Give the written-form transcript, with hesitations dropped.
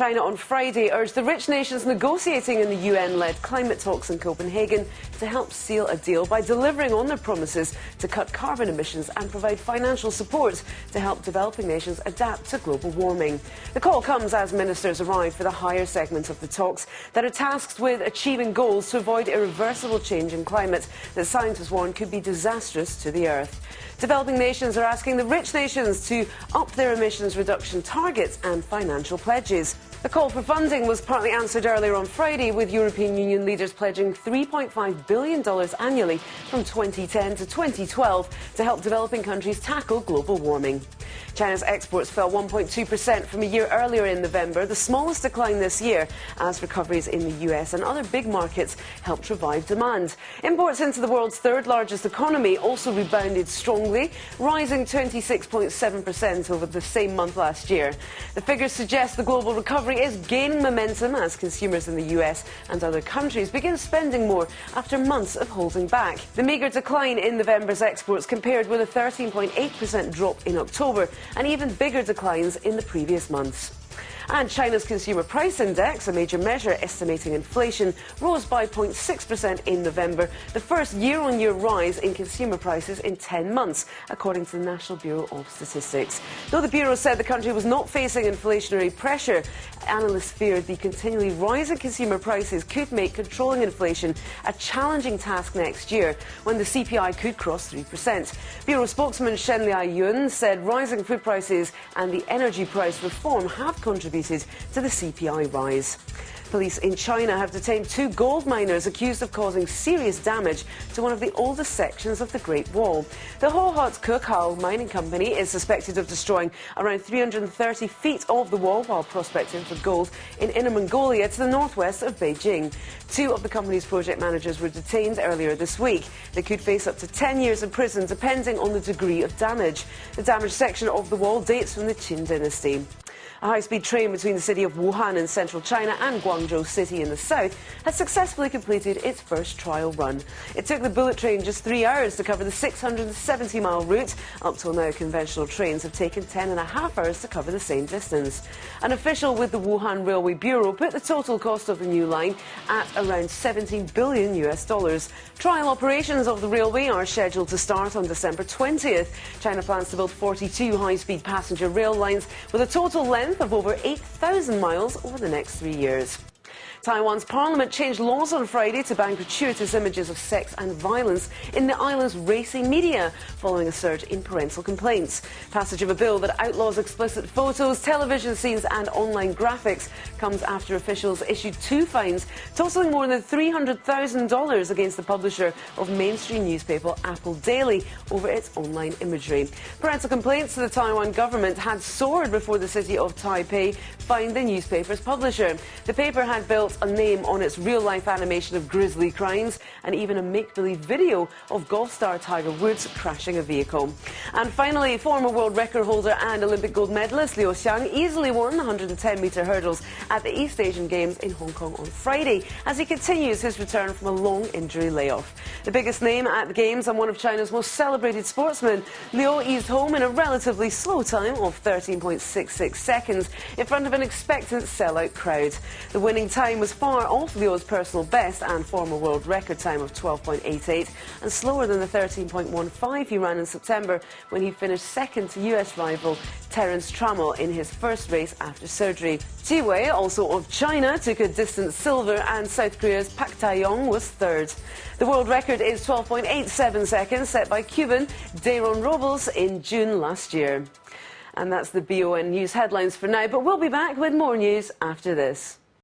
China on Friday urged the rich nations negotiating in the UN-led climate talks in Copenhagen to help seal a deal by delivering on their promises to cut carbon emissions and provide financial support to help developing nations adapt to global warming. The call comes as ministers arrive for the higher segment of the talks that are tasked with achieving goals to avoid irreversible change in climate that scientists warn could be disastrous to the Earth. Developing nations are asking the rich nations to up their emissions reduction targets and financial pledges. The call for funding was partly answered earlier on Friday, with European Union leaders pledging $3.5 billion annually from 2010 to 2012 to help developing countries tackle global warming. China's exports fell 1.2% from a year earlier in November, the smallest decline this year, as recoveries in the US and other big markets helped revive demand. Imports into the world's third largest economy also rebounded strongly, rising 26.7% over the same month last year. The figures suggest the global recovery is gaining momentum as consumers in the US and other countries begin spending more after months of holding back. The meagre decline in November's exports compared with a 13.8% drop in October and even bigger declines in the previous months. And China's Consumer Price Index, a major measure estimating inflation, rose by 0.6% in November, the first year-on-year rise in consumer prices in 10 months, according to the National Bureau of Statistics. Though the Bureau said the country was not facing inflationary pressure, analysts feared the continually rising consumer prices could make controlling inflation a challenging task next year, when the CPI could cross 3%. Bureau spokesman Shen Liayun said rising food prices and the energy price reform have contributed to the CPI rise. Police in China have detained 2 gold miners accused of causing serious damage to one of the oldest sections of the Great Wall. The Hohhot Kekhao mining company is suspected of destroying around 330 feet of the wall while prospecting for gold in Inner Mongolia to the northwest of Beijing. 2 of the company's project managers were detained earlier this week. They could face up to 10 years in prison depending on the degree of damage. The damaged section of the wall dates from the Qin dynasty. A high-speed train between the city of Wuhan in central China and Guangzhou City in the south has successfully completed its first trial run. It took the bullet train just 3 hours to cover the 670-mile route. Up till now, conventional trains have taken 10.5 hours to cover the same distance. An official with the Wuhan Railway Bureau put the total cost of the new line at around $17 billion. Trial operations of the railway are scheduled to start on December 20th. China plans to build 42 high-speed passenger rail lines with a total length of over 8,000 miles over the next 3 years. Taiwan's parliament changed laws on Friday to ban gratuitous images of sex and violence in the island's racy media, following a surge in parental complaints. Passage of a bill that outlaws explicit photos, television scenes and online graphics comes after officials issued 2 fines totaling more than $300,000 against the publisher of mainstream newspaper Apple Daily over its online imagery. Parental complaints to the Taiwan government had soared before the city of Taipei fined the newspaper's publisher. The paper had built a name on its real-life animation of grisly crimes and even a make-believe video of golf star Tiger Woods crashing a vehicle. And finally, former world record holder and Olympic gold medalist Liu Xiang easily won the 110-metre hurdles at the East Asian Games in Hong Kong on Friday as he continues his return from a long injury layoff. The biggest name at the Games and one of China's most celebrated sportsmen, Liu eased home in a relatively slow time of 13.66 seconds in front of an expectant sellout crowd. The winning time was far off Liu's personal best and former world record time of 12.88 and slower than the 13.15 he ran in September when he finished second to US rival Terence Trammell in his first race after surgery. Ji Wei, also of China, took a distant silver and South Korea's Pak Tae-yong was third. The world record is 12.87 seconds set by Cuban Dayron Robles in June last year. And that's the BON News headlines for now, but we'll be back with more news after this.